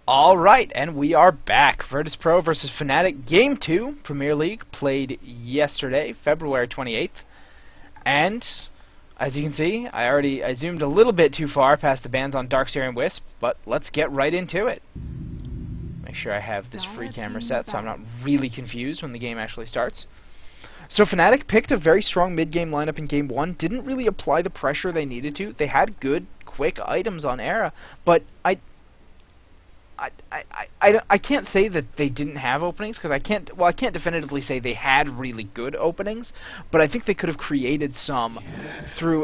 Alright, and we are back. Virtus Pro versus Fnatic Game 2, Premier League, played yesterday, February 28th. And, as you can see, I zoomed a little bit too far past the bans on Darkseer and Wisp, but let's get right into it. Make sure I have this free camera set so I'm not really confused when the game actually starts. So Fnatic picked a very strong mid-game lineup in Game 1, didn't really apply the pressure they needed to. They had good, quick items on Era, but I can't say that they didn't have openings, because I can't definitively say they had really good openings, but I think they could have created some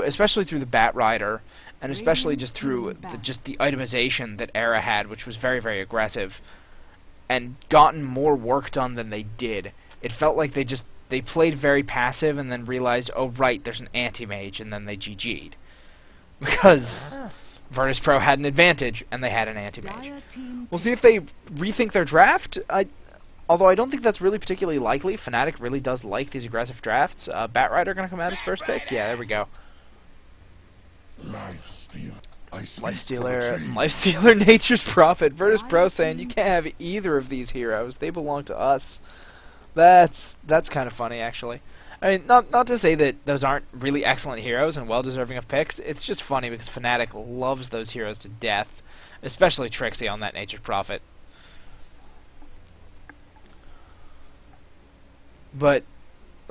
especially through the Bat Rider, and especially just through the itemization that Era had, which was very, very aggressive, and gotten more work done than they did. It felt like they played very passive and then realized, oh right, there's an anti-mage, and then they GG'd. Because Virtus Pro had an advantage, and they had an anti-mage. We'll see if they rethink their draft. Although I don't think that's really particularly likely. Fnatic really does like these aggressive drafts. Bat Rider going to come out as first pick? Yeah, there we go. Lifestealer, Nature's Prophet. Virtus Pro saying, you can't have either of these heroes. They belong to us. That's kind of funny, actually. I mean, not to say that those aren't really excellent heroes and well-deserving of picks. It's just funny because Fnatic loves those heroes to death, especially Trixie on that Nature's Prophet. But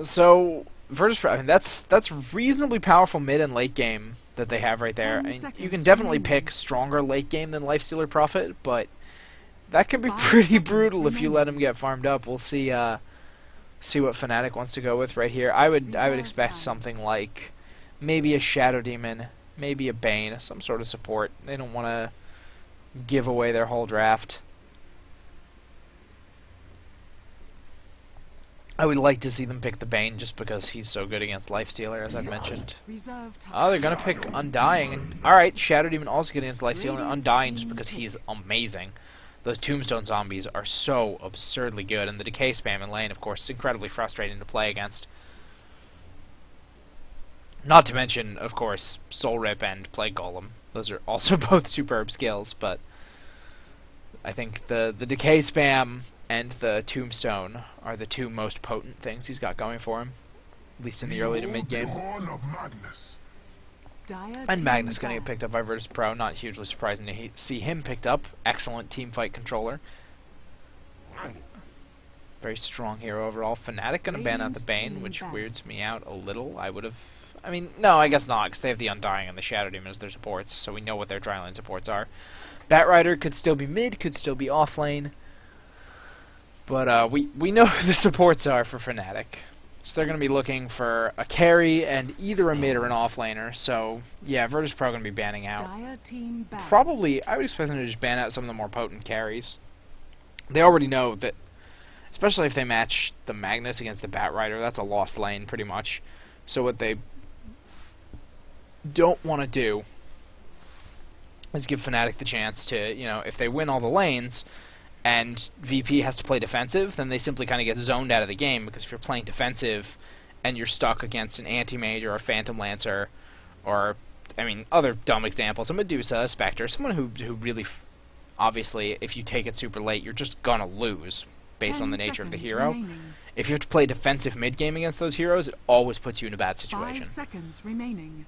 so Virtus Pro, I mean, that's reasonably powerful mid and late game that they have right there. I mean, you can definitely pick stronger late game than Lifestealer Prophet, but that can be pretty brutal if you let him get farmed up. We'll see. See what Fnatic wants to go with right here. I would expect something like maybe a Shadow Demon, maybe a Bane, some sort of support. They don't want to give away their whole draft. I would like to see them pick the Bane just because he's so good against Lifestealer, as I've mentioned. Oh, they're going to pick Undying. Alright, Shadow Demon also good against Lifestealer, and Undying just because he's amazing. Those Tombstone zombies are so absurdly good, and the decay spam in lane, of course, is incredibly frustrating to play against. Not to mention, of course, Soul Rip and Plague Golem. Those are also both superb skills, but I think the decay spam and the Tombstone are the two most potent things he's got going for him, at least in the early to mid game. And Magnus going to get picked up by Virtus Pro. Not hugely surprising to see him picked up. Excellent teamfight controller. Very strong hero overall. Fnatic going to ban out the Bane, which weirds me out a little. I mean, no, I guess not, because they have the Undying and the Shadow Demon as their supports, so we know what their dryline supports are. Bat Rider could still be mid, could still be off lane. But we know who the supports are for Fnatic. So they're going to be looking for a carry and either a mid or an offlaner. So, yeah, Virtus Pro going to be banning out. Probably, I would expect them to just ban out some of the more potent carries. They already know that, especially if they match the Magnus against the Bat Rider, that's a lost lane, pretty much. So what they don't want to do is give Fnatic the chance to, you know, if they win all the lanes and VP has to play defensive, then they simply kind of get zoned out of the game, because if you're playing defensive and you're stuck against an Anti-Mage or a Phantom Lancer, or, I mean, other dumb examples, a Medusa, a Spectre, someone who really, obviously, if you take it super late, you're just gonna lose, based on the nature of the hero. Remaining. If you have to play defensive mid-game against those heroes, it always puts you in a bad situation. 5 seconds remaining.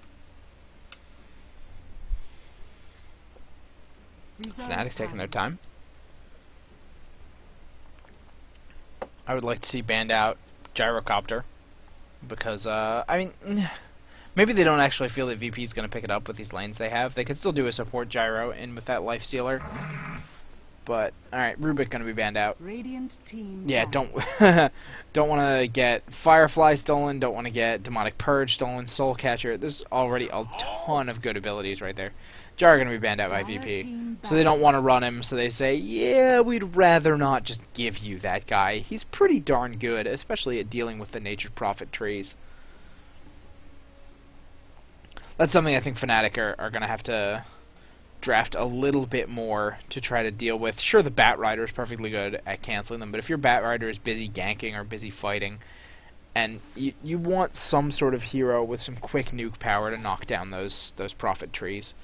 Fnatic's taking their time. I would like to see banned out Gyrocopter, because, I mean, maybe they don't actually feel that VP is going to pick it up with these lanes they have. They could still do a support Gyro in with that Lifestealer, but, alright, Rubik going to be banned out. Radiant team yeah, don't want to get Firefly stolen, don't want to get Demonic Purge stolen, Soul Catcher. There's already a ton of good abilities right there. Gyro going to be banned out by VP, so they don't want to run him, so they say, yeah, we'd rather not just give you that guy. He's pretty darn good, especially at dealing with the Nature's Prophet trees. That's something I think Fnatic are going to have to draft a little bit more to try to deal with. Sure, the Bat Rider is perfectly good at canceling them, but if your Bat Rider is busy ganking or busy fighting, and you want some sort of hero with some quick nuke power to knock down those Prophet trees.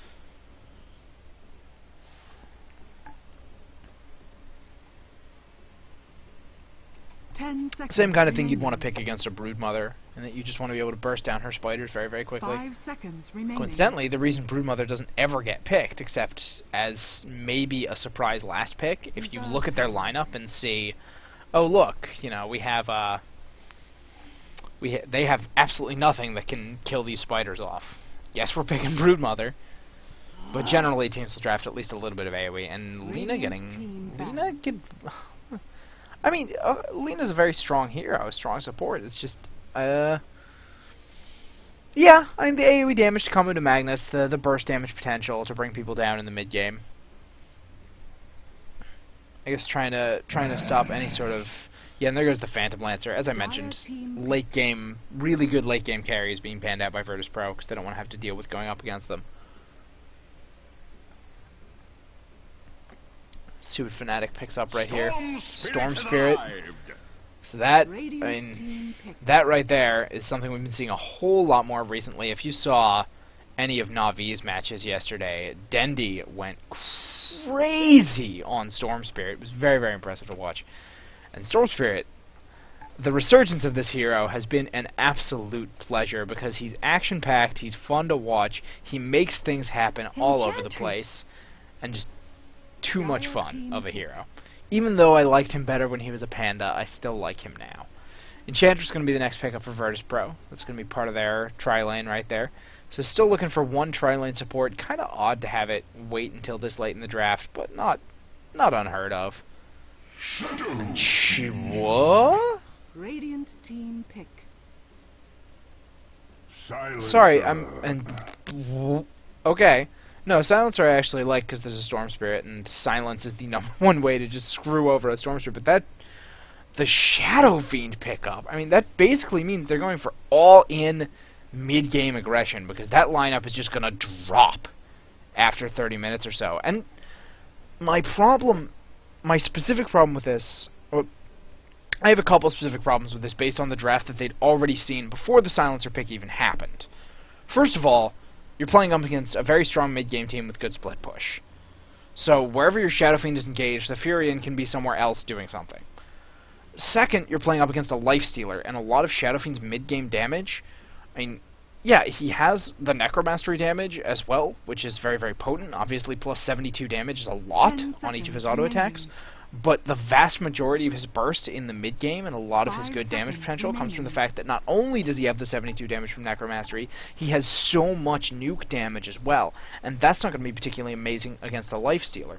10 seconds. Same kind of thing you'd want to remaining. pick against a Broodmother, and that you just want to be able to burst down her spiders very, very quickly. 5 seconds remaining. Coincidentally, the reason Broodmother doesn't ever get picked, except as maybe a surprise last pick, if you look at their lineup and see, oh look, you know, we have they have absolutely nothing that can kill these spiders off. Yes, we're picking Broodmother, but generally teams will draft at least a little bit of AoE, and Lina I mean, Lina's a very strong hero, a strong support. It's just, yeah, I mean, the AoE damage to come into Magnus, the burst damage potential to bring people down in the mid game. I guess trying to stop any sort of, yeah, and there goes the Phantom Lancer. As I mentioned, late game, really good late game carries being panned out by Virtus Pro because they don't want to have to deal with going up against them. See what Fnatic picks up right here. Storm Spirit. So that, I mean, that right there is something we've been seeing a whole lot more recently. If you saw any of Navi's matches yesterday, Dendi went crazy on Storm Spirit. It was very, very impressive to watch. And Storm Spirit, the resurgence of this hero has been an absolute pleasure because he's action-packed, he's fun to watch, he makes things happen all over the place, and just too much fun of a hero. Even though I liked him better when he was a panda, I still like him now. Enchantress is going to be the next pickup for Virtus Pro. That's going to be part of their tri-lane right there. So still looking for one tri-lane support. Kind of odd to have it wait until this late in the draft, but not unheard of. And what? Radiant team pick. Sorry, okay. No, Silencer I actually like because there's a Storm Spirit, and Silence is the #1 way to just screw over a Storm Spirit. But the Shadow Fiend pickup, I mean, that basically means they're going for all-in mid-game aggression because that lineup is just going to drop after 30 minutes or so. And my specific problem with this, or I have a couple specific problems with this based on the draft that they'd already seen before the Silencer pick even happened. First of all, you're playing up against a very strong mid-game team with good split push. So wherever your Shadow Fiend is engaged, the Furion can be somewhere else doing something. Second, you're playing up against a Lifestealer, and a lot of Shadow Fiend's mid-game damage, I mean, yeah, he has the Necromastery damage as well, which is very, very potent. Obviously, plus 72 damage is a lot on each of his auto attacks. But the vast majority of his burst in the mid-game and a lot of his good damage potential comes from the fact that not only does he have the 72 damage from Necromastery, he has so much nuke damage as well. And that's not going to be particularly amazing against the Lifestealer.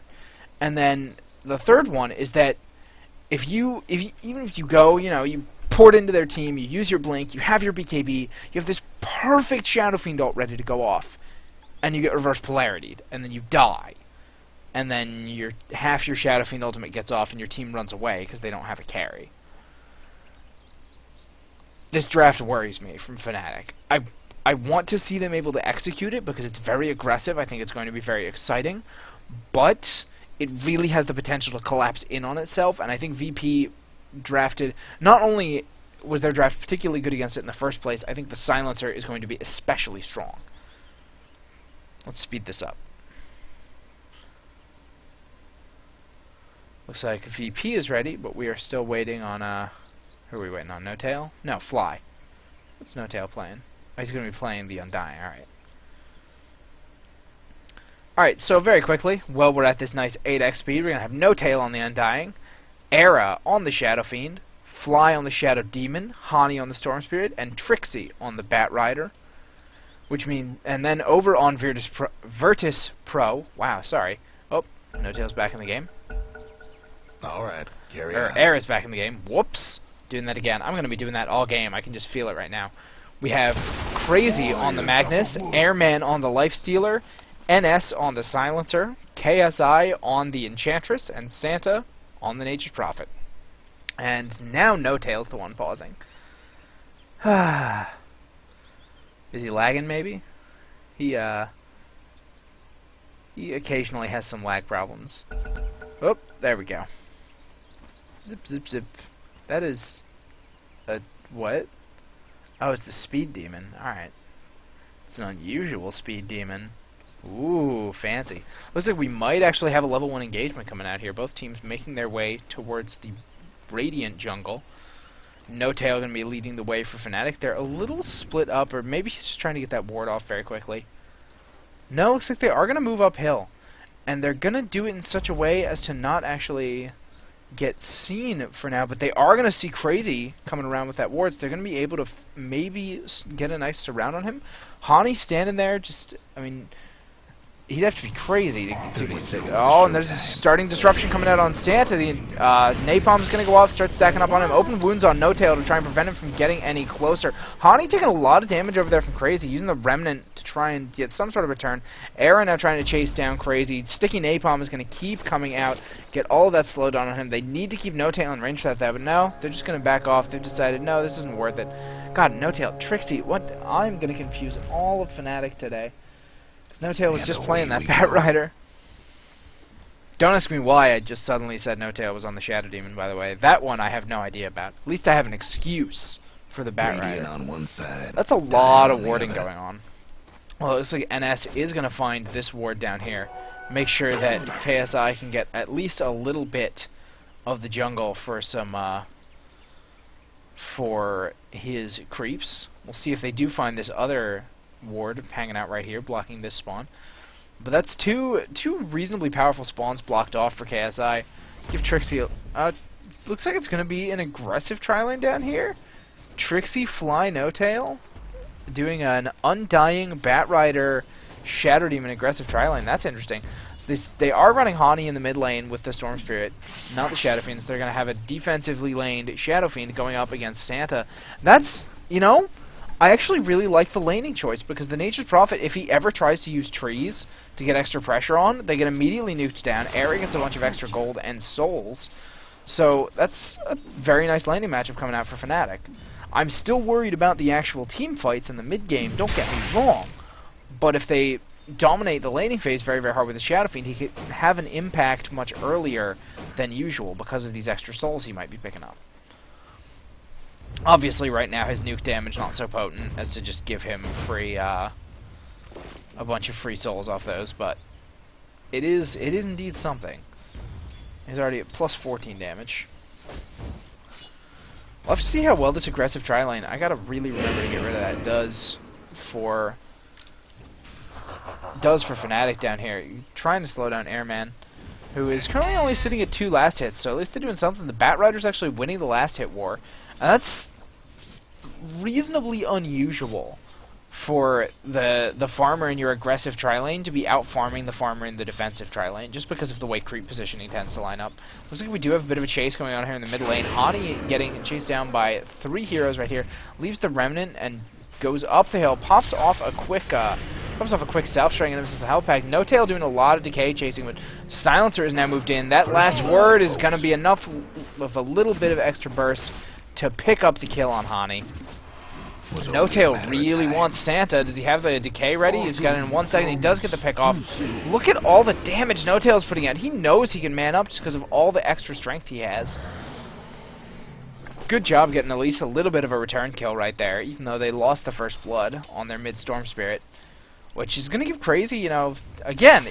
And then the third one is that even if you go, you know, you port into their team, you use your Blink, you have your BKB, you have this perfect Shadow Fiend ult ready to go off, and you get reverse polarity'd, and then you die. And then half your Shadow Fiend ultimate gets off and your team runs away because they don't have a carry. This draft worries me from Fnatic. I want to see them able to execute it because it's very aggressive. I think it's going to be very exciting. But it really has the potential to collapse in on itself, and I think VP drafted... Not only was their draft particularly good against it in the first place, I think the Silencer is going to be especially strong. Let's speed this up. Looks like VP is ready, but we are still waiting on, who are we waiting on? No Tail? No, Fly. What's No Tail playing? Oh, he's going to be playing the Undying, alright. Alright, so very quickly, while we're at this nice 8x speed, we're going to have No Tail on the Undying, Era on the Shadow Fiend, Fly on the Shadow Demon, Hani on the Storm Spirit, and Trixie on the Bat Rider. Which means, and then over on Virtus Pro, wow, sorry. Oh, No Tail's back in the game. Alright, carry on. Era's back in the game. Whoops. Doing that again. I'm going to be doing that all game. I can just feel it right now. We have Crazy on the Magnus, Airman on the Lifestealer, NS on the Silencer, KSI on the Enchantress, and Santa on the Nature's Prophet. And now No Tail's the one pausing. Is he lagging, maybe? He occasionally has some lag problems. Oh, there we go. Zip, zip, zip. That is a... what? Oh, it's the Speed Demon. Alright. It's an unusual Speed Demon. Ooh, fancy. Looks like we might actually have a level 1 engagement coming out here. Both teams making their way towards the Radiant jungle. No Tail going to be leading the way for Fnatic. They're a little split up, or maybe he's just trying to get that ward off very quickly. No, looks like they are going to move uphill. And they're going to do it in such a way as to not actually get seen for now, but they are going to see Crazy coming around with that ward, so they're going to be able to maybe get a nice surround on him. Hani standing there, just, I mean, he'd have to be crazy to oh, and there's a starting disruption coming out on Stanta. The Napalm's going to go off, start stacking up on him. Open wounds on No Tail to try and prevent him from getting any closer. Hani taking a lot of damage over there from Crazy, using the Remnant to try and get some sort of return. Era now trying to chase down Crazy. Sticky Napalm is going to keep coming out, get all of that slowed down on him. They need to keep No Tail in range for that, but no, they're just going to back off. They've decided, no, this isn't worth it. God, No Tail, Trixie, what? I'm going to confuse all of Fnatic today. No Tail was just playing that Bat Rider. Don't ask me why I just suddenly said No Tail was on the Shadow Demon, by the way. That one I have no idea about. At least I have an excuse for the Bat Rider. On one side, that's a lot of warding going on. Well, it looks like NS is going to find this ward down here. Make sure that KSI can get at least a little bit of the jungle for some for his creeps. We'll see if they do find this other ward hanging out right here, blocking this spawn. But that's two reasonably powerful spawns blocked off for KSI. Give Trixie looks like it's going to be an aggressive tri-lane down here. Trixie Fly No Tail doing an Undying Bat Rider Shadow Demon aggressive tri-lane. That's interesting. So they are running Hani in the mid lane with the Storm Spirit, not the Shadow Fiends. They're going to have a defensively laned Shadow Fiend going up against Santa. That's, you know, I actually really like the laning choice, because the Nature's Prophet, if he ever tries to use trees to get extra pressure on, they get immediately nuked down. Era gets a bunch of extra gold and souls. So that's a very nice laning matchup coming out for Fnatic. I'm still worried about the actual team fights in the mid game, don't get me wrong. But if they dominate the laning phase very, very hard with the Shadow Fiend, he could have an impact much earlier than usual because of these extra souls he might be picking up. Obviously, right now, his nuke damage not so potent as to just give him free, a bunch of free souls off those, but it is indeed something. He's already at plus 14 damage. We'll have to see how well this aggressive tri-lane, I gotta really remember to get rid of that, does for Fnatic down here. You're trying to slow down Airman, who is currently only sitting at 2 last hits, so at least they're doing something. The Bat Rider's actually winning the last hit war. And that's reasonably unusual for the farmer in your aggressive tri-lane to be out-farming the farmer in the defensive tri-lane, just because of the way creep positioning tends to line up. Looks like we do have a bit of a chase going on here in the mid lane. Hani getting chased down by 3 heroes right here, leaves the Remnant and goes up the hill, pops off a quick self-string and himself a health pack. No Tail doing a lot of decay chasing, but Silencer is now moved in. That last word is going to be enough of a little bit of extra burst to pick up the kill on Hani. No Tail really wants Santa. Does he have the decay ready? He's got it in 1 second. He does get the pick off. Look at all the damage No Tail's putting out. He knows he can man up just because of all the extra strength he has. Good job getting at least a little bit of a return kill right there, even though they lost the first blood on their mid-Storm Spirit, which is going to give Crazy, you know, again,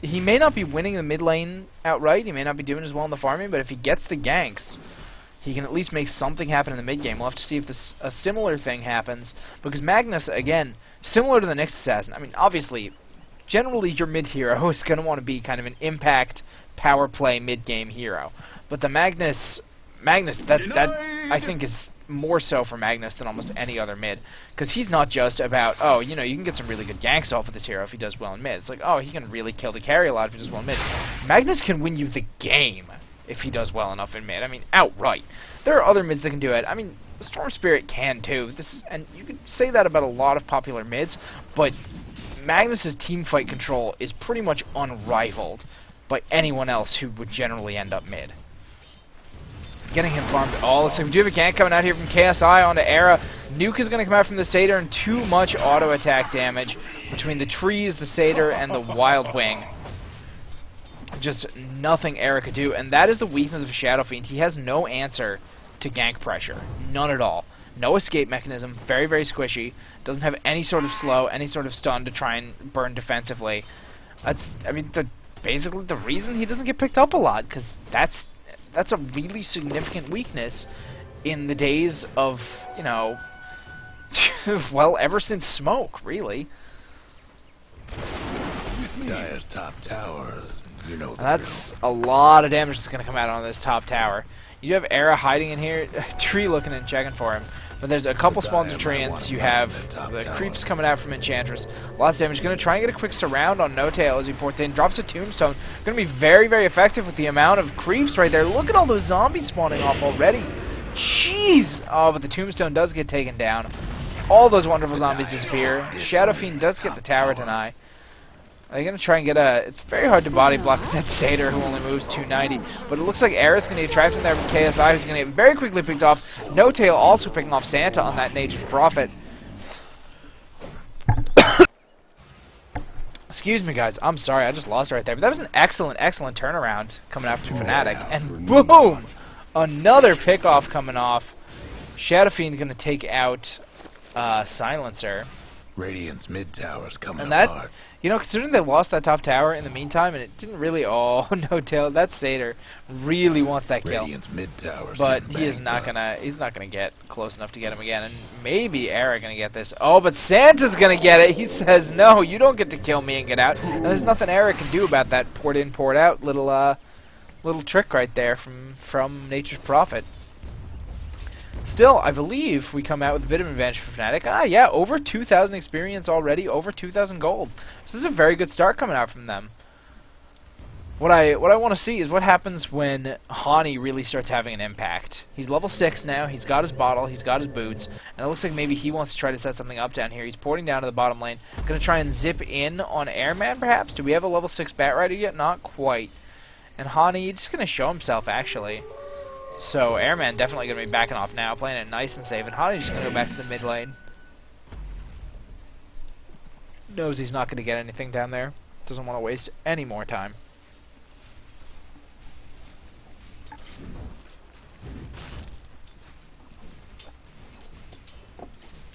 he may not be winning the mid lane outright, he may not be doing as well in the farming, but if he gets the ganks, he can at least make something happen in the mid game. We'll have to see if a similar thing happens, because Magnus, again, similar to the Nyx Assassin, I mean, obviously, generally your mid hero is going to want to be kind of an impact, power play mid game hero, but the Magnus, that I think is more so for Magnus than almost any other mid, because he's not just about, oh, you know, you can get some really good ganks off of this hero if he does well in mid. It's like, oh, he can really kill the carry a lot if he does well in mid. Magnus can win you the game if he does well enough in mid. I mean, outright. There are other mids that can do it. I mean, Storm Spirit can too. And you could say that about a lot of popular mids, but Magnus's team fight control is pretty much unrivaled by anyone else who would generally end up mid. Getting him farmed. Oh, looks like we do have a gank coming out here from KSI onto Era. Nuke is going to come out from the Satyr, and too much auto attack damage between the trees, the Satyr, and the Wild Wing. Just nothing Era could do, and that is the weakness of Shadow Fiend. He has no answer to gank pressure. None at all. No escape mechanism. Very, very squishy. Doesn't have any sort of slow, any sort of stun to try and burn defensively. That's, I mean, basically the reason he doesn't get picked up a lot, because that's a really significant weakness in the days of, you know, well, ever since Smoke, really. Dire's top tower. You know the And that's a lot of damage that's going to come out on this top tower. You have Era hiding in here, Tree looking and checking for him. But there's a couple spawns of Treants. You have the creeps coming out from Enchantress. Lots of damage. Going to try and get a quick surround on No Tail as he ports in. Drops a Tombstone. Going to be very, very effective with the amount of creeps right there. Look at all those zombies spawning off already. Jeez! Oh, but the Tombstone does get taken down. All those wonderful zombies disappear. Shadow Fiend does get the tower deny. They're going to try and get a... It's very hard to body block with that Satyr who only moves 290. But it looks like Era's going to get trapped in there with KSI, who's going to get very quickly picked off. No Tail also picking off Santa on that Nature's Prophet. Excuse me, guys. I'm sorry. I just lost right there. But that was an excellent, excellent turnaround coming after Fnatic. And boom! Another pickoff coming off. Shadow Fiend going to take out Silencer. Radiant's mid tower's coming And that, apart. you know, considering they lost that top tower in the meantime, and it didn't really, oh, No Tail, that Satyr really wants that kill. Radiant's mid tower's But getting he is banged not up. gonna, he's not gonna get close enough to get him again, and maybe Era gonna get this. Oh, but Santa's gonna get it. He says, no, you don't get to kill me and get out. And there's nothing Era can do about that port in, port out little trick right there from Nature's Prophet. Still, I believe we come out with a bit of an advantage for Fnatic. Ah, yeah, over 2,000 experience already, over 2,000 gold. So this is a very good start coming out from them. What I want to see is what happens when Hani really starts having an impact. He's level 6 now, he's got his bottle, he's got his boots, and it looks like maybe he wants to try to set something up down here. He's porting down to the bottom lane. Going to try and zip in on Airman, perhaps? Do we have a level 6 Batrider yet? Not quite. And Hani just going to show himself, actually. So Airman definitely going to be backing off now, playing it nice and safe, and Hani's just going to go back to the mid lane. Knows he's not going to get anything down there. Doesn't want to waste any more time.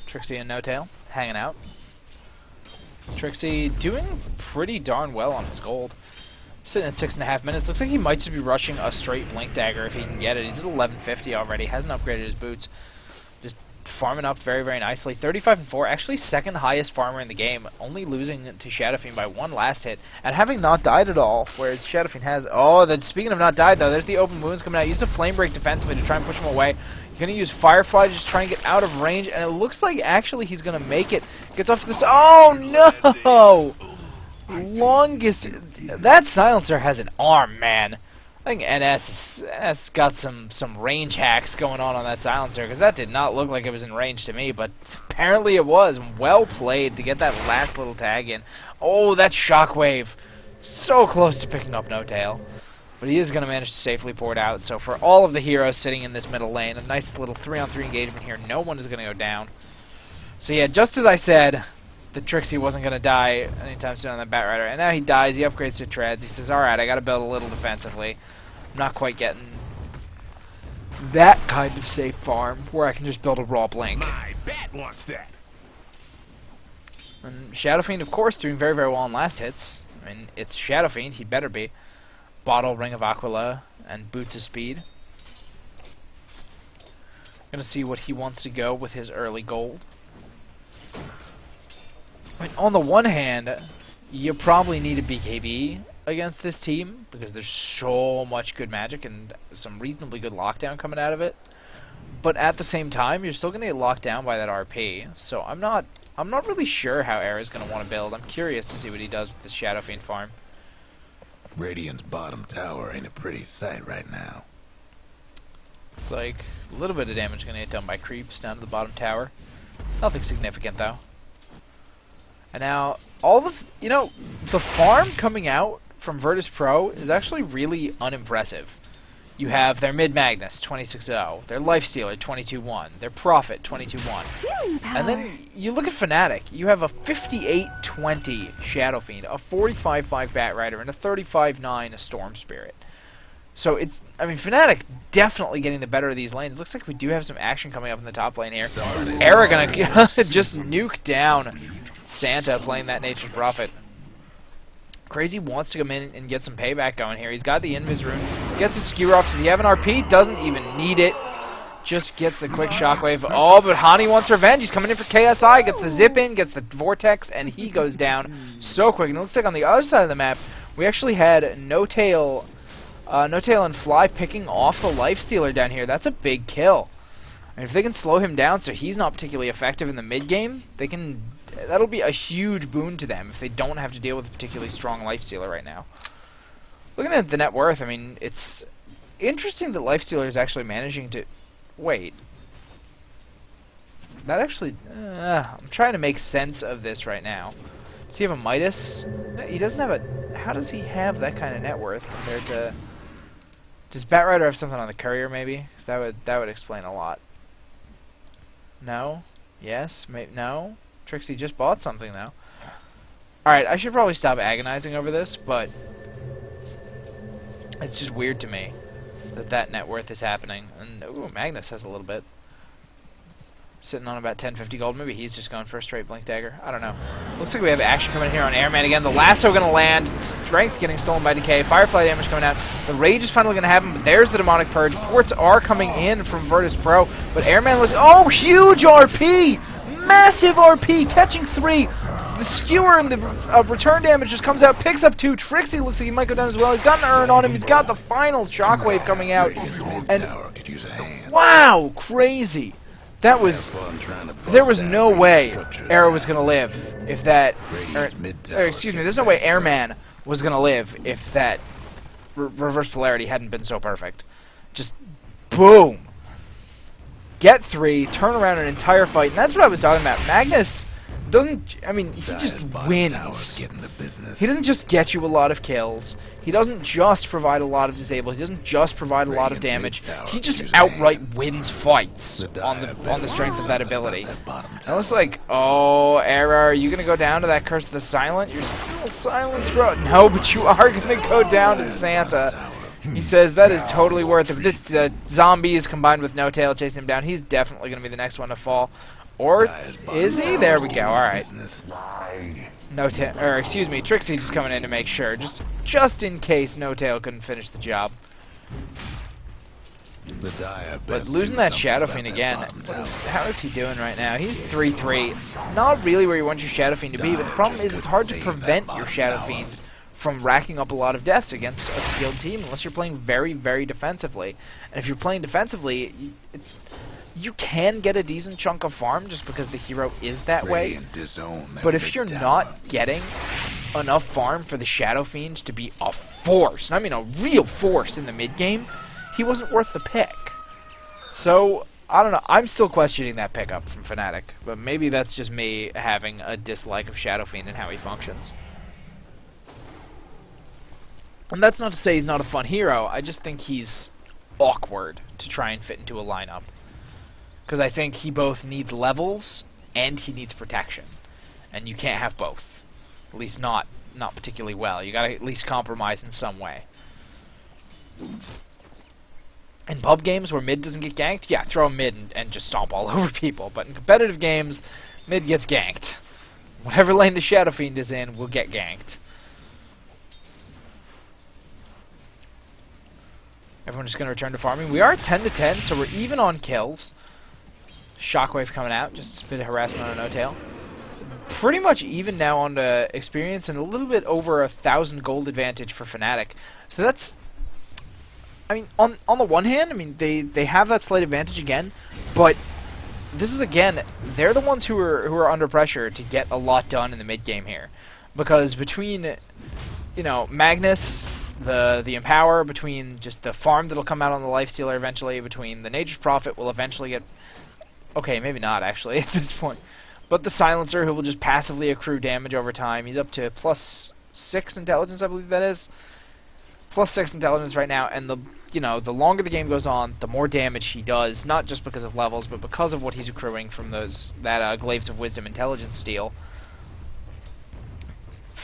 Trixie and No Tail hanging out. Trixie doing pretty darn well on his gold. Sitting at 6.5 minutes. Looks like he might just be rushing a straight Blink Dagger if he can get it. He's at 1150 already. Hasn't upgraded his boots. Just farming up very, very nicely. 35 and 4. Actually second highest farmer in the game. Only losing to Shadow Fiend by one last hit. And having not died at all. Whereas Shadow Fiend has... Oh, speaking of not died though, there's the open wounds coming out. Used a Flame Break defensively to try and push him away. He's going to use Firefly to just try and get out of range. And it looks like actually he's going to make it. Gets off to this... Oh no! Longest... That Silencer has an arm, man. I think NS got some range hacks going on that Silencer, because that did not look like it was in range to me, but apparently it was. Well played to get that last little tag in. Oh, that Shockwave. So close to picking up No Tail. But he is going to manage to safely pour it out. So for all of the heroes sitting in this middle lane, a nice little 3-on-3 engagement here. No one is going to go down. So yeah, just as I said... that Trixie wasn't going to die anytime soon on that Batrider. And now he dies, he upgrades to Treads. He says, alright, I got to build a little defensively. I'm not quite getting that kind of safe farm where I can just build a raw Blink. My bat wants that. And Shadow Fiend, of course, doing very, very well on last hits. I mean, it's Shadow Fiend, he better be. Bottle, Ring of Aquila, and Boots of Speed. Gonna see what he wants to go with his early gold. I mean, on the one hand, you probably need a BKB against this team because there's so much good magic and some reasonably good lockdown coming out of it. But at the same time, you're still going to get locked down by that RP. So I'm not really sure how Era's going to want to build. I'm curious to see what he does with this Shadow Fiend farm. Radiant's bottom tower ain't a pretty sight right now. It's like a little bit of damage going to get done by creeps down to the bottom tower. Nothing significant though. And now, the farm coming out from Virtus Pro is actually really unimpressive. You have their Mid Magnus, 26-0, their Lifestealer, 22-1, their Prophet, 22-1. And then you look at Fnatic, you have a 58-20 Shadow Fiend, a 45-5 Batrider, and a 35-9 Storm Spirit. So it's, I mean, Fnatic definitely getting the better of these lanes. Looks like we do have some action coming up in the top lane here. Era gonna just nuke down Santa playing that Nature's Prophet. Crazy wants to come in and get some payback going here. He's got the Invis rune. Gets his skewer off. Does he have an RP? Doesn't even need it. Just gets the quick shockwave. Oh, but Hani wants revenge. He's coming in for KSI. Gets the zip in, gets the vortex, and he goes down so quick. And it looks like on the other side of the map, we actually had No Tail and Fly picking off the Lifestealer down here. That's a big kill. And if they can slow him down so he's not particularly effective in the mid game, they can. That'll be a huge boon to them if they don't have to deal with a particularly strong Lifestealer right now. Looking at the net worth, I mean, it's interesting that Lifestealer is actually managing to. Wait. That actually... I'm trying to make sense of this right now. Does he have a Midas? No, he doesn't have a... How does he have that kind of net worth compared to... Does Batrider have something on the Courier, maybe? Because that would explain a lot. No? Yes? No? Trixie just bought something, though. Alright, I should probably stop agonizing over this, but... It's just weird to me that net worth is happening. And ooh, Magnus has a little bit. Sitting on about 1050 gold. Maybe he's just going for a straight blink dagger. I don't know. Looks like we have action coming in here on Airman again. The lasso going to land. Strength getting stolen by Decay. Firefly damage coming out. The Rage is finally going to happen, but there's the Demonic Purge. Ports are coming in from Virtus Pro, but Airman was... Oh, huge RP! Massive RP! Catching 3. The skewer and the return damage just comes out, picks up 2. Trixie looks like he might go down as well. He's got an urn on him. He's got the final shockwave coming out. And wow, crazy. That was... There was no way Arrow was going to live if that... Or excuse me, there's no way Airman was going to live if that reverse polarity hadn't been so perfect. Just boom. Get 3, turn around an entire fight. And that's what I was talking about. Magnus... doesn't, I mean, he just wins. He doesn't just get you a lot of kills. He doesn't just provide a lot of disable. He doesn't just provide a lot of damage. He just outright wins fights on the strength of that ability. I was like, oh, Era, are you gonna go down to that Curse of the Silent? You're still Silence, bro. No, but you are gonna go down to Santa. He says that is totally worth it. If this zombies combined with No Tail chasing him down, he's definitely gonna be the next one to fall. Or is he? There we go. All right. No Tail, or excuse me, Trixie just coming in to make sure, just in case No Tail couldn't finish the job. But losing that Shadow Fiend again, how is he doing right now? He's 3-3. Not really where you want your Shadow Fiend to be, but the problem is it's hard to prevent your Shadow Fiends from racking up a lot of deaths against a skilled team unless you're playing very, very defensively. And if you're playing defensively, you can get a decent chunk of farm just because the hero is that way. But if you're not getting enough farm for the Shadow Fiend to be a force, and I mean a real force in the mid-game, he wasn't worth the pick. So, I don't know. I'm still questioning that pickup from Fnatic, but maybe that's just me having a dislike of Shadow Fiend and how he functions. And that's not to say he's not a fun hero. I just think he's awkward to try and fit into a lineup. Because I think he both needs levels and he needs protection. And you can't have both. At least not particularly well. You gotta at least compromise in some way. In pub games where mid doesn't get ganked, yeah, throw him mid and just stomp all over people. But in competitive games, mid gets ganked. Whatever lane the Shadow Fiend is in will get ganked. Everyone's just going to return to farming. We are 10-10, so we're even on kills. Shockwave coming out, just a bit of harassment on a No Tail. Pretty much even now on the experience and a little bit over 1,000 gold advantage for Fnatic. So that's, I mean, on the one hand, I mean they have that slight advantage again, but this is again, they're the ones who are under pressure to get a lot done in the mid game here, because between, you know, Magnus, the Empower, between just the farm that'll come out on the Lifestealer eventually, between the Nature's Prophet will eventually get. Okay, maybe not, actually, at this point. But the Silencer, who will just passively accrue damage over time. He's up to +6 intelligence, I believe that is. +6 intelligence right now, and the longer the game goes on, the more damage he does, not just because of levels, but because of what he's accruing from that Glaives of Wisdom intelligence steal.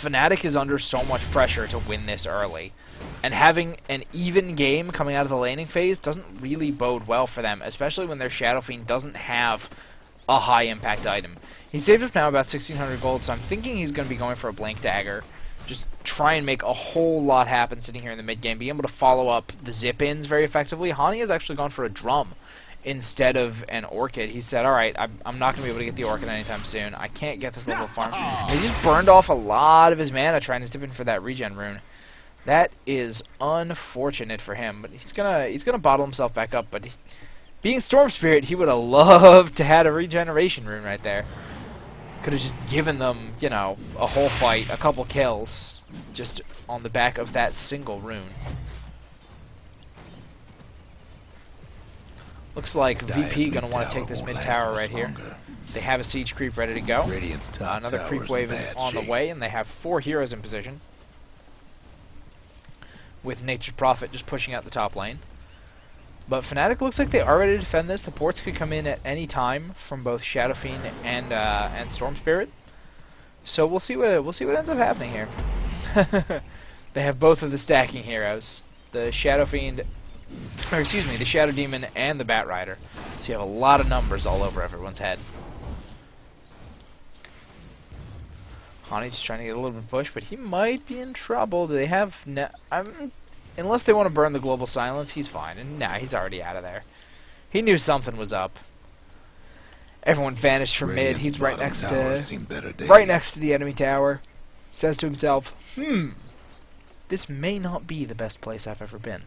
Fnatic is under so much pressure to win this early. And having an even game coming out of the laning phase doesn't really bode well for them, especially when their Shadow Fiend doesn't have a high impact item. He saved up now about 1,600 gold, so I'm thinking he's going to be going for a Blink Dagger. Just try and make a whole lot happen sitting here in the mid game. Being able to follow up the zip-ins very effectively. Hani has actually gone for a Drum instead of an Orchid. He said, alright, I'm not going to be able to get the Orchid anytime soon. I can't get this level of farm. And he just burned off a lot of his mana trying to zip in for that regen rune. That is unfortunate for him, but he's gonna bottle himself back up. But being Storm Spirit, he would have loved to had a regeneration rune right there. Could have just given them, you know, a whole fight, a couple kills, just on the back of that single rune. Looks like VP gonna want to take this mid tower right here. They have a siege creep ready to go. Another creep wave is on the way, and they have 4 heroes in position, with Nature's Prophet just pushing out the top lane. But Fnatic looks like they are ready to defend this. The ports could come in at any time from both Shadow Fiend and Storm Spirit. So we'll see what ends up happening here. They have both of the stacking heroes, the Shadow Fiend, or excuse me, the Shadow Demon and the Bat Rider. So you have a lot of numbers all over everyone's head. Hani just trying to get a little bit of push, but he might be in trouble. Do they have... unless they want to burn the global silence, he's fine. And nah, he's already out of there. He knew something was up. Everyone vanished from mid. He's right next to the enemy tower. Says to himself, this may not be the best place I've ever been.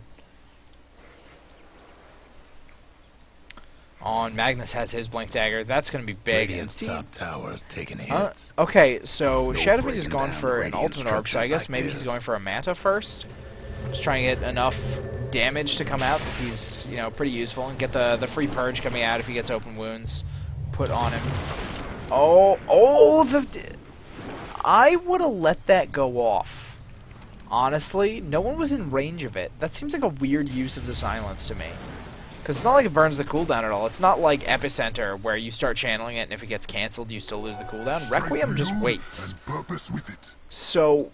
On Magnus has his blink dagger. That's going to be big. Radiant's top tower's taking hits. Okay, so Shadow Fiend has gone for an ultimate orb, so I guess maybe he's going for a Manta first. Just trying to get enough damage to come out that he's, you know, pretty useful, and get the free purge coming out if he gets open wounds put on him. I would have let that go off. Honestly, no one was in range of it. That seems like a weird use of the silence to me. Because it's not like it burns the cooldown at all. It's not like Epicenter, where you start channeling it, and if it gets cancelled, you still lose the cooldown. Requiem just waits. So,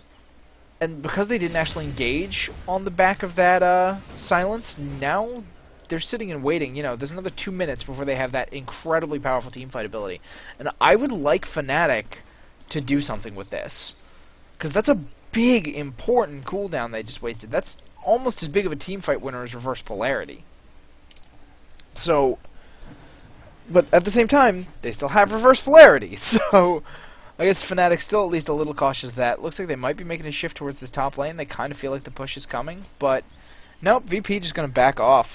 and because they didn't actually engage on the back of that silence, now they're sitting and waiting. You know, there's another 2 minutes before they have that incredibly powerful teamfight ability. And I would like Fnatic to do something with this. Because that's a big, important cooldown they just wasted. That's almost as big of a teamfight winner as Reverse Polarity. So, but at the same time, they still have Reverse Polarity, so I guess Fnatic's still at least a little cautious of that. Looks like they might be making a shift towards this top lane. They kind of feel like the push is coming, but nope, VP just going to back off.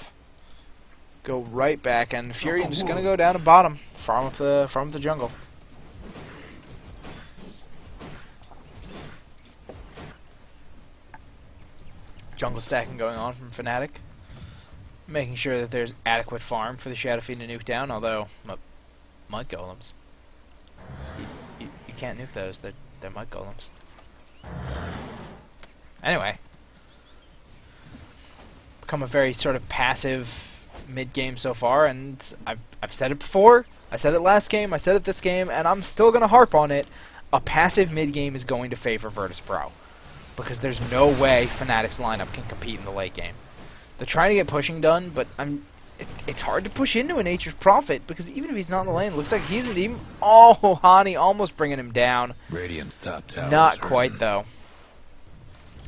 Go right back, and Furion just going to go down to bottom, farm up the jungle. Jungle stacking going on from Fnatic. Making sure that there's adequate farm for the Shadow Fiend to nuke down, although mud golems. You can't nuke those, they're mud golems. Anyway. Become a very sort of passive mid-game so far, and I've said it before, I said it last game, I said it this game, and I'm still going to harp on it. A passive mid-game is going to favor Virtus Pro. Because there's no way Fnatic's lineup can compete in the late game. They're trying to get pushing done, but it's hard to push into a Nature's Prophet, because even if he's not in the lane, it looks like he's in even... Oh, Hani almost bringing him down. Radiant's top tower. Not quite, though.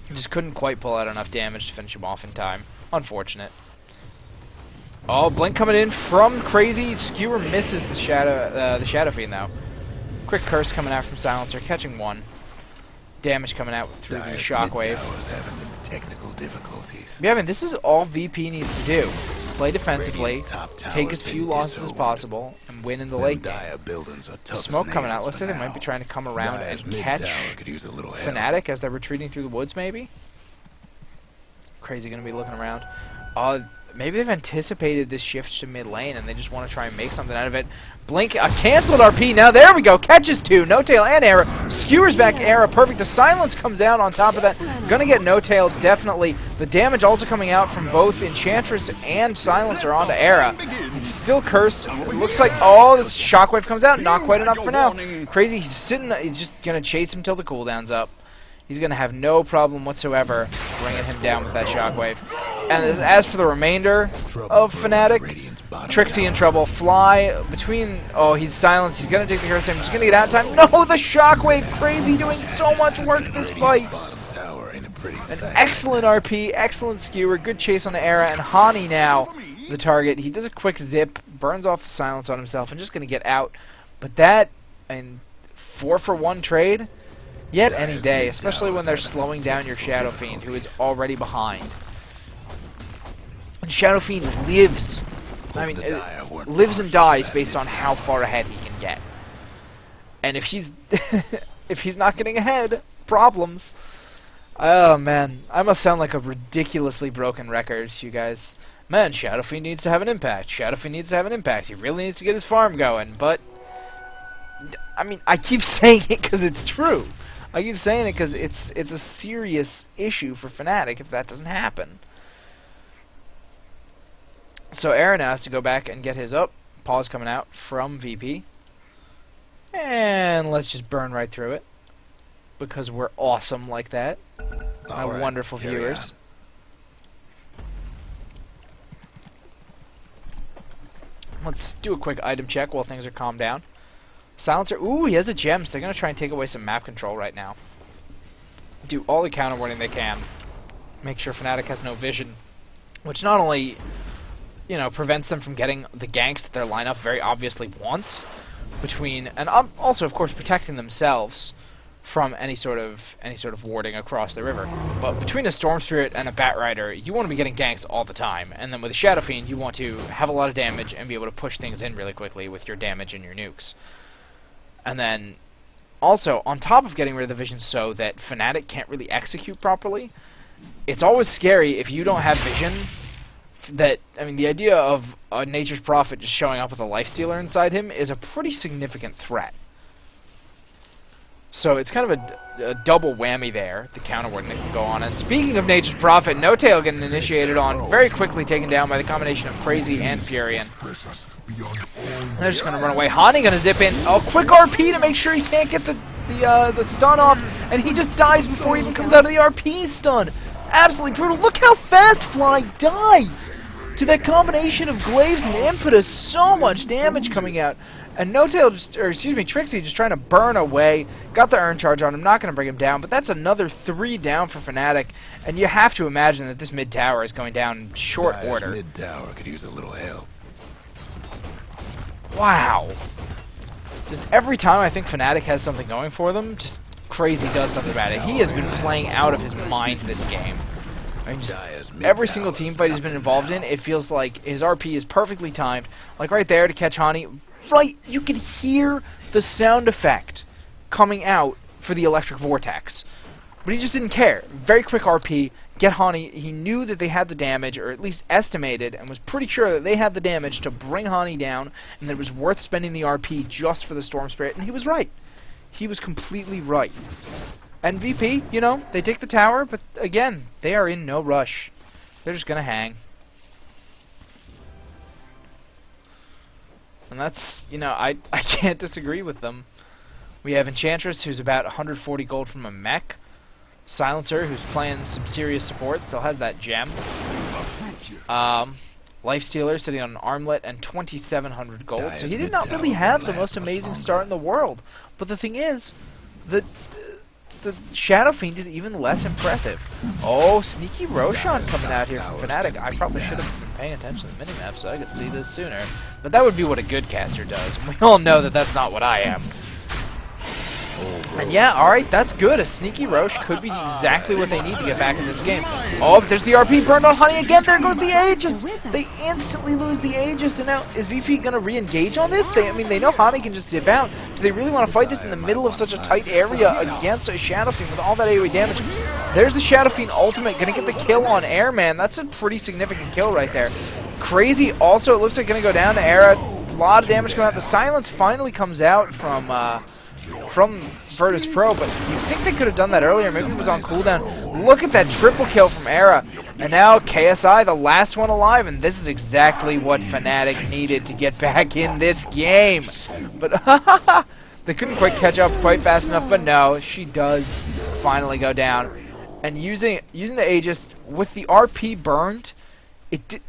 He just couldn't quite pull out enough damage to finish him off in time. Unfortunate. Oh, Blink coming in from Crazy. Skewer misses the Shadow Fiend, though. Quick curse coming out from Silencer, catching one. Damage coming out through the Shockwave. Technical difficulties. Yeah, I mean, this is all VP needs to do. Play defensively, take as few losses as possible, and win in the late game. Smoke coming out. Looks like they might be trying to come around and catch Fnatic as they're retreating through the woods, maybe? Crazy going to be looking around. Maybe they've anticipated this shift to mid lane, and they just want to try and make something out of it. Blink, a cancelled RP. Now there we go. Catches two. No-Tail and Era. Skewers back Era. Perfect. The silence comes out on top of that. Gonna get No-Tail, definitely. The damage also coming out from both Enchantress and Silencer onto Era. It's still cursed. It looks like, oh, this Shockwave comes out. Not quite enough for now. Crazy. He's just gonna chase him till the cooldown's up. He's going to have no problem whatsoever bringing him down with that Shockwave. And as for the remainder of Fnatic, Trixie in trouble. Fly between... Oh, he's silenced. He's going to take the curse. He's going to get out of time. No, the Shockwave. Crazy doing so much work this fight. pretty An sight. excellent RP, excellent skewer, good chase on the Era, and Hani now the target. He does a quick zip, burns off the silence on himself, and just going to get out. But that, and 4-for-1 trade, yet any day, especially when they're slowing down your Shadow Fiend, who is already behind. And Shadow Fiend lives, lives and dies based on how far ahead he can get. And if he's if he's not getting ahead, problems. Oh man, I must sound like a ridiculously broken record, you guys. Man, Shadow Fiend needs to have an impact. Shadow Fiend needs to have an impact. He really needs to get his farm going. But I mean, I keep saying it because it's true. I keep saying it because it's a serious issue for Fnatic if that doesn't happen. So Aaron has to go back and get his up. Pause coming out from VP. And let's just burn right through it. Because we're awesome like that. My wonderful viewers. Let's do a quick item check while things are calmed down. Silencer. Ooh, he has a gem, so they're going to try and take away some map control right now. Do all the counter warning they can. Make sure Fnatic has no vision. Which not only, you know, prevents them from getting the ganks that their lineup very obviously wants, and also, of course, protecting themselves from any sort of warding across the river. But between a Storm Spirit and a Bat Rider, you want to be getting ganks all the time. And then with a Shadow Fiend, you want to have a lot of damage and be able to push things in really quickly with your damage and your nukes. And then, also, on top of getting rid of the vision so that Fnatic can't really execute properly, it's always scary if you don't have vision. I mean, the idea of a Nature's Prophet just showing up with a Lifestealer inside him is a pretty significant threat. So it's kind of a double whammy there, the counter warning that can go on. And speaking of Nature's Prophet, No Tail getting initiated on, very quickly taken down by the combination of Crazy and Furion. They're just going to run away. Hani going to zip in. A quick RP to make sure he can't get the stun off, and he just dies before he even comes out of the RP stun. Absolutely brutal. Look how fast Fly dies to that combination of glaives and impetus. So much damage coming out. And Trixie just trying to burn away. Got the Urn Charge on him, not going to bring him down, but that's another 3 down for Fnatic. And you have to imagine that this mid tower is going down in short order. Mid tower could use a little help. Wow. Just every time I think Fnatic has something going for them, just Crazy does something about it. He has been playing out of his mind this game. I mean, just every single team fight he's been involved in, it feels like his RP is perfectly timed. Like right there to catch Hani. Right, you can hear the sound effect coming out for the electric vortex. But he just didn't care. Very quick RP, get Hani. He knew that they had the damage, or at least estimated, and was pretty sure that they had the damage to bring Hani down, and that it was worth spending the RP just for the Storm Spirit, and he was right. He was completely right. And VP, you know, they take the tower, but again, they are in no rush. They're just going to hang. And that's, you know, I can't disagree with them. We have Enchantress, who's about 140 gold from a mech. Silencer, who's playing some serious support, still has that gem. Lifestealer sitting on an armlet and 2,700 gold. So he did not really have the most amazing start in the world. But the thing is, the Shadow Fiend is even less impressive. Oh, sneaky Roshan coming out here from Fnatic. I probably should have been paying attention to the minimap so I could see this sooner. But that would be what a good caster does. And we all know that that's not what I am. And yeah, alright, that's good. A sneaky Roche could be exactly what they need to get back in this game. Oh, but there's the RP burned on Honey again. There goes the Aegis. They instantly lose the Aegis. And now, is VP going to re-engage on this? I mean, they know Honey can just zip out. Do they really want to fight this in the middle of such a tight area against a Shadow Fiend with all that AoE damage? There's the Shadow Fiend ultimate. Going to get the kill on Airman. That's a pretty significant kill right there. Crazy also, it looks like going to go down to Era. A lot of damage coming out. The silence finally comes out from Virtus Pro, but you think they could have done that earlier. Maybe it was on cooldown. Look at that triple kill from Era. And now KSI, the last one alive, and this is exactly what Fnatic needed to get back in this game. But they couldn't quite catch up quite fast enough, but no, she does finally go down. And using the Aegis with the RP burned,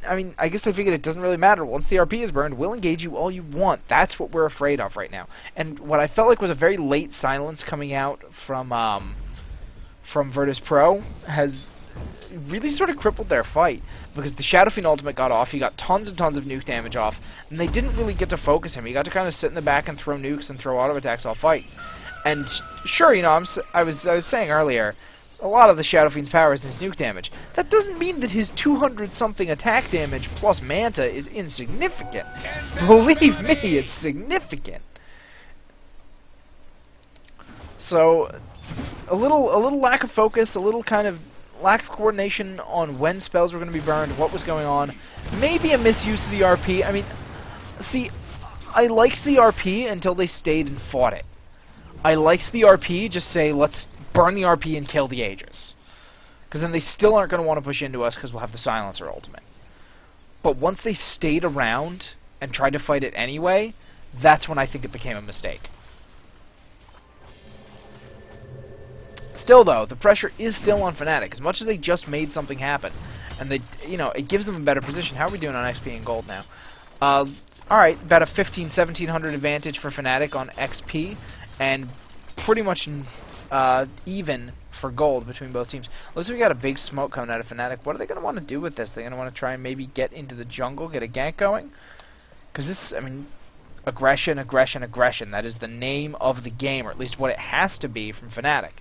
I mean, I guess they figured it doesn't really matter. Once the RP is burned, we'll engage you all you want. That's what we're afraid of right now. And what I felt like was a very late silence coming out from from Virtus Pro has really sort of crippled their fight, because the Shadow Fiend ultimate got off, he got tons and tons of nuke damage off, and they didn't really get to focus him. He got to kind of sit in the back and throw nukes and throw auto attacks all fight. And sure, you know, I was saying earlier, a lot of the Shadow Fiend's power is his nuke damage. That doesn't mean that his 200-something attack damage plus Manta is insignificant. Believe me, it's significant. So, a little lack of focus, a little kind of lack of coordination on when spells were going to be burned, what was going on. Maybe a misuse of the RP. I mean, see, I liked the RP until they stayed and fought it. I liked the RP, just say, let's burn the RP and kill the Aegis. Because then they still aren't going to want to push into us because we'll have the Silencer ultimate. But once they stayed around and tried to fight it anyway, that's when I think it became a mistake. Still, though, the pressure is still on Fnatic, as much as they just made something happen. And they, you know, it gives them a better position. How are we doing on XP and gold now? Alright, about a 1700 advantage for Fnatic on XP, and pretty much even for gold between both teams. Looks like we got a big smoke coming out of Fnatic. What are they going to want to do with this? They're going to want to try and maybe get into the jungle, get a gank going? Because this, I mean, aggression, aggression, aggression. That is the name of the game, or at least what it has to be from Fnatic.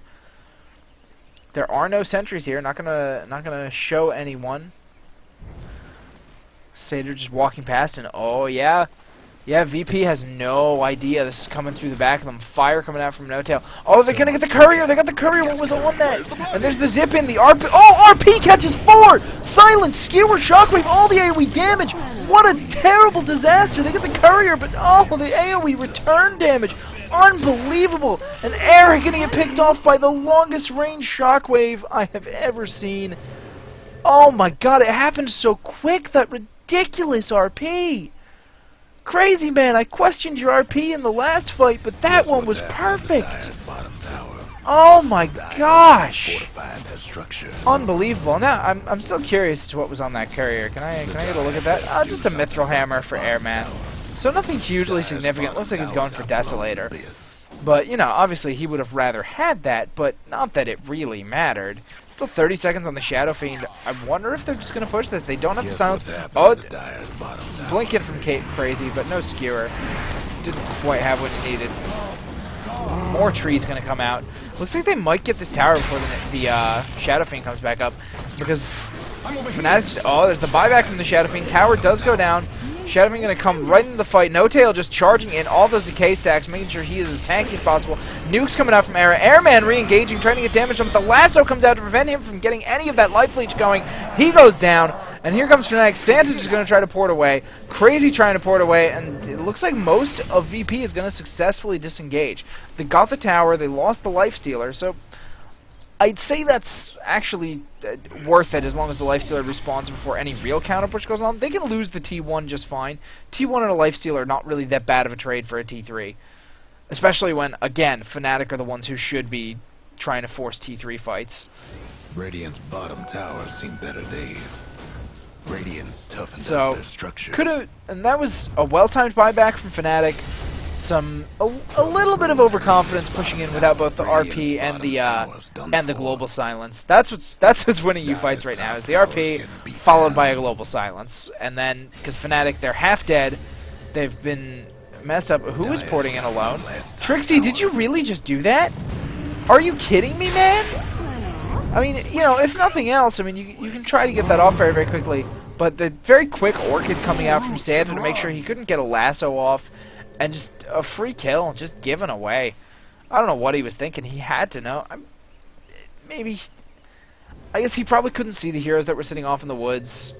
There are no sentries here. Not gonna show anyone. Seder just walking past, and oh yeah, VP has no idea this is coming through the back of them. Fire coming out from No Tail. Oh, they're gonna get the courier. They got the courier. What was on that? And there's the zip in the RP. Oh, RP catches 4. Silence, skewer, shockwave, all the AoE damage. What a terrible disaster. They get the courier, but oh, the AoE return damage. Unbelievable! And Eric gonna get picked off by the longest range shockwave I have ever seen. Oh my god, it happened so quick, that ridiculous RP! Crazy man, I questioned your RP in the last fight, but that one was perfect! Oh my gosh! Unbelievable. Now, I'm still curious as to what was on that courier. Can I get a look at that? Oh, just a mithril hammer for Airman. So nothing hugely significant. Looks like he's going for Desolator. But, you know, obviously he would have rather had that, but not that it really mattered. Still 30 seconds on the Shadow Fiend. I wonder if they're just going to push this. They don't have the silence. Oh, blinking from Crazy, but no skewer. Didn't quite have what he needed. More trees going to come out. Looks like they might get this tower before the Shadow Fiend comes back up. Because Fnatic... Oh, there's the buyback from the Shadow Fiend. Tower does go down. Shadow Fiend going to come right into the fight. No Tail just charging in all those decay stacks, making sure he is as tanky as possible. Nukes coming out from Era. Airman re-engaging, trying to get damage on him, but the lasso comes out to prevent him from getting any of that life leech going. He goes down, and here comes Fnatic. Santa just going to try to pour it away. Crazy trying to pour it away, and it looks like most of VP is going to successfully disengage. They got the tower, they lost the lifestealer, so I'd say that's actually worth it as long as the lifestealer respawns before any real counter push goes on. They can lose the T1 just fine. T1 and a lifestealer are not really that bad of a trade for a T3. Especially when, again, Fnatic are the ones who should be trying to force T3 fights. Radiant's bottom tower's seen better days. Radiant's toughened So, up their structures. and that was a well-timed buyback from Fnatic. A little bit of overconfidence pushing in without both the RP and the global silence. That's what's winning you fights right now, is the RP followed by a global silence. And then, because Fnatic, they're half dead, they've been messed up. Who is porting in alone? Trixie, did you really just do that? Are you kidding me, man? I mean, you know, if nothing else, I mean, you can try to get that off very, very quickly. But the very quick Orchid coming out from Santa to make sure he couldn't get a lasso off. And just a free kill, just given away. I don't know what he was thinking. He had to know. Maybe... I guess he probably couldn't see the heroes that were sitting off in the woods.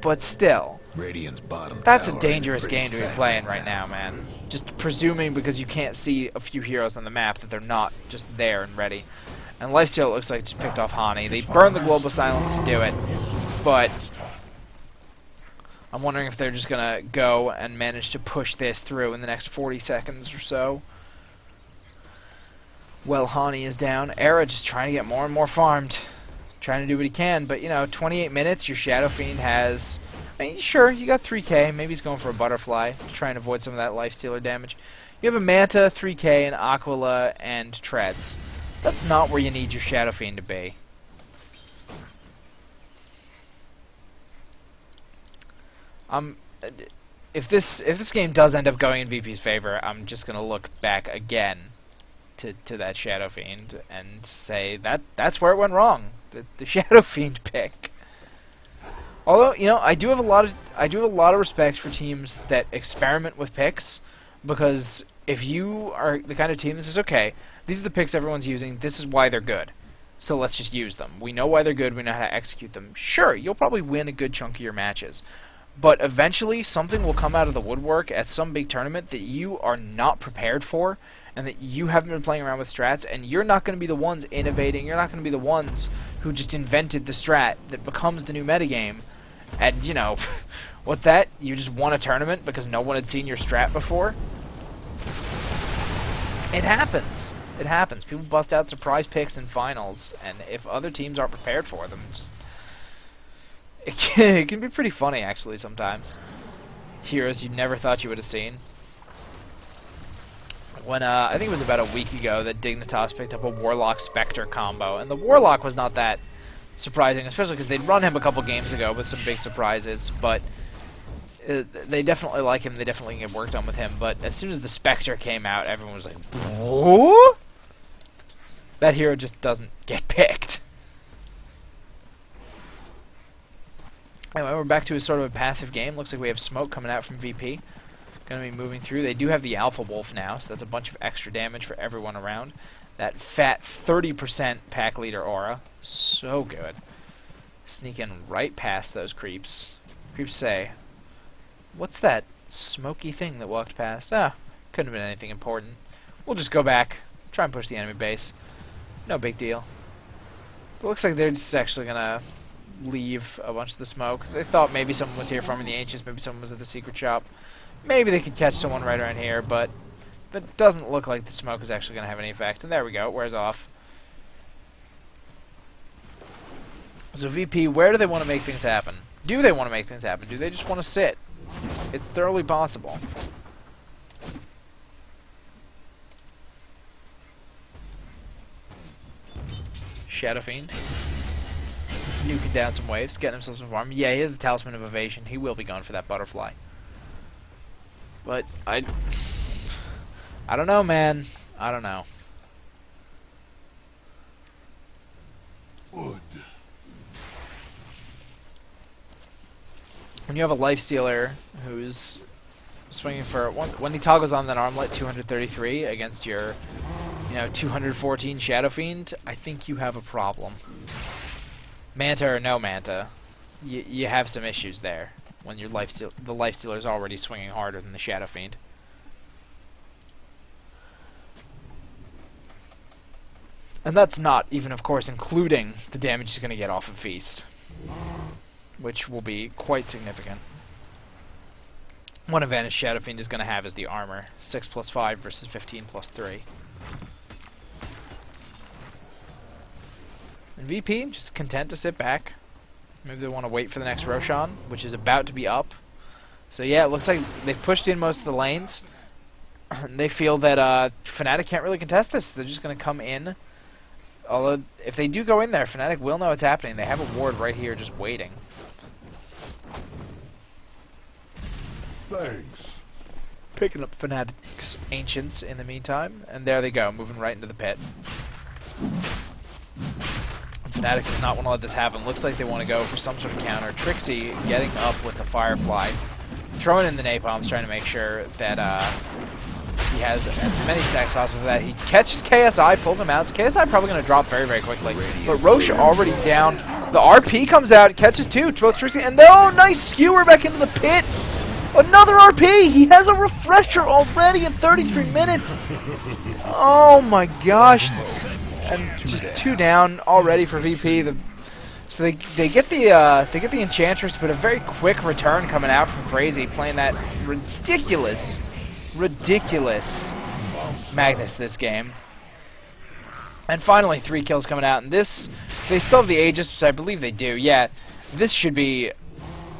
But still. Radiant's bottom That's a tower dangerous is game to be playing right now, man. Just presuming because you can't see a few heroes on the map that they're not just there and ready. And Lifesteal, it looks like, just picked off Hani. They burned the Global Silence to do it. But... I'm wondering if they're just going to go and manage to push this through in the next 40 seconds or so. Well, Hani is down. Era just trying to get more and more farmed. Trying to do what he can, but, you know, 28 minutes, your Shadow Fiend has... I mean, sure, you got 3k. Maybe he's going for a Butterfly to try and avoid some of that Lifestealer damage. You have a Manta, 3k, and Aquila, and Treads. That's not where you need your Shadow Fiend to be. If this game does end up going in VP's favor, I'm just gonna look back again to that Shadow Fiend and say that's where it went wrong. The Shadow Fiend pick. Although, you know, I do have a lot of respect for teams that experiment with picks, because if you are the kind of team that says, okay, these are the picks everyone's using, this is why they're good, so let's just use them. We know why they're good, we know how to execute them. Sure, you'll probably win a good chunk of your matches, but eventually something will come out of the woodwork at some big tournament that you are not prepared for, and that you haven't been playing around with strats, and you're not going to be the ones innovating, you're not going to be the ones who just invented the strat that becomes the new metagame. And, you know, what's that? You just won a tournament because no one had seen your strat before? It happens. It happens. People bust out surprise picks in finals, and if other teams aren't prepared for them, it can be pretty funny, actually, sometimes. Heroes you never thought you would have seen. When, I think it was about a week ago that Dignitas picked up a Warlock Spectre combo, and the Warlock was not that surprising, especially because they'd run him a couple games ago with some big surprises, but they definitely like him, they definitely get work done with him, but as soon as the Spectre came out, everyone was like, "What?" That hero just doesn't get picked. Anyway, we're back to a sort of a passive game. Looks like we have smoke coming out from VP. Going to be moving through. They do have the Alpha Wolf now, so that's a bunch of extra damage for everyone around. That fat 30% pack leader aura. So good. Sneaking right past those creeps. Creeps say, "What's that smoky thing that walked past?" Ah, couldn't have been anything important. We'll just go back, try and push the enemy base. No big deal. But it looks like they're just actually going to leave a bunch of the smoke. They thought maybe someone was here farming the Ancients, maybe someone was at the secret shop. Maybe they could catch someone right around here, but that doesn't look like the smoke is actually going to have any effect. And there we go, it wears off. So VP, where do they want to make things happen? Do they want to make things happen? Do they just want to sit? It's thoroughly possible. Shadow Fiend. Nuking down some waves, getting himself some farm. Yeah, he has the Talisman of Evasion. He will be going for that butterfly. But I don't know, man. I don't know. Wood. When you have a Lifestealer who's swinging for when he toggles on that armlet 233 against your 214 Shadow Fiend, I think you have a problem. Manta or no Manta, you have some issues there when your the Lifestealer is already swinging harder than the Shadow Fiend. And that's not even, of course, including the damage he's going to get off of Feast, which will be quite significant. One advantage Shadow Fiend is going to have is the armor. 6+5 versus 15+3. And VP, just content to sit back. Maybe they want to wait for the next Roshan, which is about to be up. So yeah, it looks like they've pushed in most of the lanes. They feel that Fnatic can't really contest this. They're just going to come in. Although, if they do go in there, Fnatic will know what's happening. They have a ward right here just waiting. Thanks. Picking up Fnatic's Ancients in the meantime. And there they go, moving right into the pit. Fnatic does not want to let this happen. Looks like they want to go for some sort of counter. Trixie getting up with the Firefly. Throwing in the Napalms, trying to make sure that he has as many stacks as possible for that. He catches KSI, pulls him out. So KSI probably going to drop very, very quickly. But Roche already down. The RP comes out, catches two, both Trixie, and oh, nice skewer back into the pit. Another RP! He has a refresher already in 33 minutes! Oh my gosh. And just two down already for VP. So they get the Enchantress, but a very quick return coming out from Crazy, playing that ridiculous Magnus this game. And finally 3 kills coming out, and this, they still have the Aegis, which I believe they do. Yeah, this should be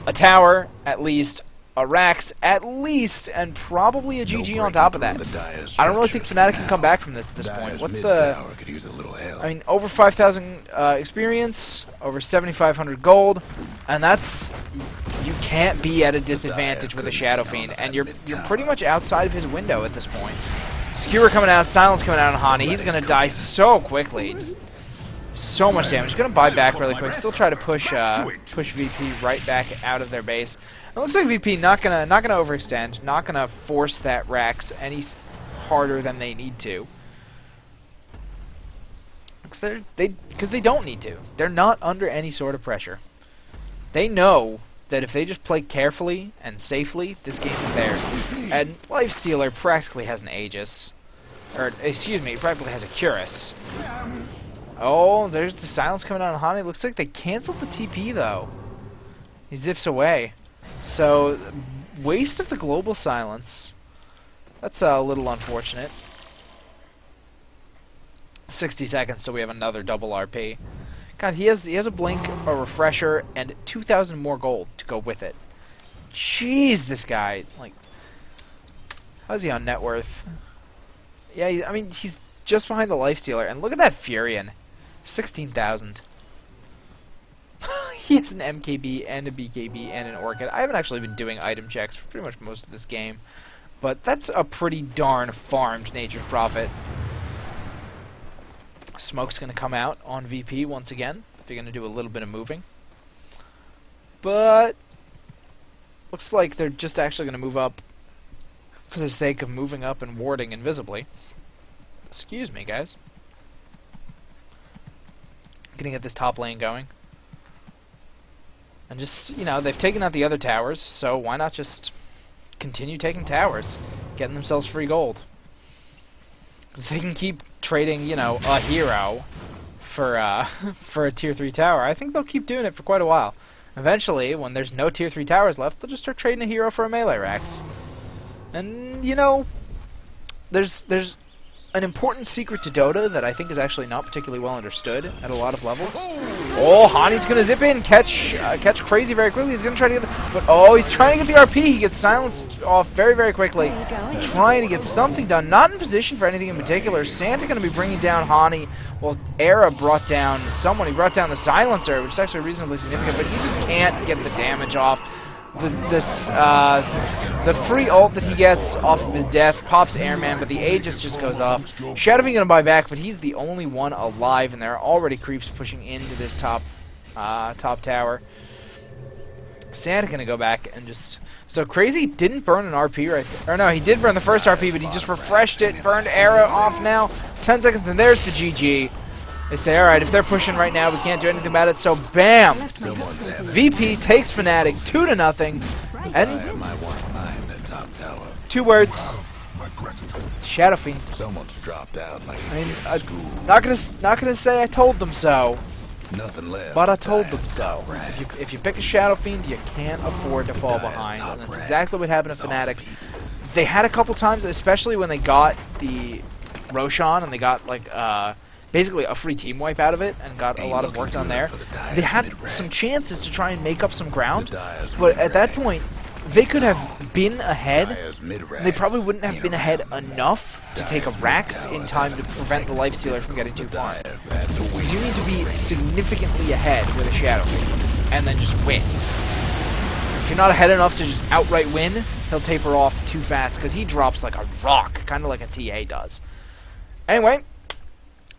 a tower at least, a Rax at least, and probably a No GG on breaking top of through that. the Dire's I don't really think structures Fnatic can now. come back from this at this point. Dire's What's mid the... tower could use a little help. I mean, over 5,000 experience, over 7,500 gold, and that's... You can't be at a disadvantage with a Shadow Fiend, and you're pretty much outside of his window at this point. Skewer coming out, Silence coming out on Hani. He's going to die so quickly. Just so much damage. He's going to buy back really quick. Still try to push VP right back out of their base. It looks like VP not gonna overextend, not gonna force that Rax any harder than they need to. Because they don't need to. They're not under any sort of pressure. They know that if they just play carefully and safely, this game is theirs. And Lifestealer practically has an Aegis. Or, excuse me, practically has a Curus. Oh, there's the Silence coming out on Hani. Looks like they canceled the TP, though. He zips away. So, waste of the global Silence. That's a little unfortunate. 60 seconds, so we have another double RP. God, he has a blink, a refresher, and 2,000 more gold to go with it. Jeez, this guy, like, how's he on net worth? Yeah, I mean, he's just behind the Lifestealer, and look at that Furion, 16,000. He has an MKB and a BKB and an Orchid. I haven't actually been doing item checks for pretty much most of this game, but that's a pretty darn farmed Nature's Prophet. Smoke's going to come out on VP once again. They're going to do a little bit of moving. But looks like they're just actually going to move up for the sake of moving up and warding invisibly. Excuse me, guys. Gonna get this top lane going. And just, you know, they've taken out the other towers, so why not just continue taking towers, getting themselves free gold. If they can keep trading, you know, a hero for for a tier 3 tower, I think they'll keep doing it for quite a while. Eventually, when there's no tier 3 towers left, they'll just start trading a hero for a melee Rax. And, you know, there's an important secret to Dota that I think is actually not particularly well understood at a lot of levels. Oh, Hani's gonna zip in, catch Crazy very quickly. He's gonna try to get he's trying to get the RP. He gets silenced off very, very quickly. Trying to get something done. Not in position for anything in particular. Santa gonna be bringing down Hani. Well, Era brought down someone. He brought down the Silencer, which is actually reasonably significant, but he just can't get the damage off. The free ult that he gets off of his death pops Airman, but the Aegis just goes off. Shadowing gonna buy back, but he's the only one alive, and there are already creeps pushing into this top tower. Santa gonna go back and just... So Crazy didn't burn an RP right there. Or no, he did burn the first RP, but he just refreshed it, burned Era off now. 10 seconds, and there's the GG. They say, alright, if they're pushing right now, we can't do anything about it, so BAM! VP takes Fnatic 2-0, and... Two words. Shadow Fiend. Someone's dropped out like I mean, not gonna say I told them so, nothing left. but I told them so. If you pick a Shadow Fiend, you can't afford to fall behind, and that's exactly what happened to Fnatic. They had a couple times, especially when they got the Roshan, and they got, like, basically a free team wipe out of it and got a lot of work done there. They had some chances to try and make up some ground, but at that point, they could have been ahead. They probably wouldn't have been ahead enough to take a Rax in time to prevent the Lifestealer from getting too far. Because you need to be significantly ahead with a Shadow Fiend and then just win. If you're not ahead enough to just outright win, he'll taper off too fast because he drops like a rock, kind of like a TA does. Anyway,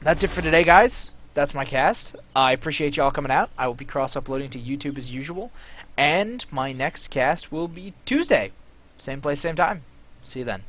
that's it for today, guys. That's my cast. I appreciate y'all coming out. I will be cross-uploading to YouTube as usual. And my next cast will be Tuesday. Same place, same time. See you then.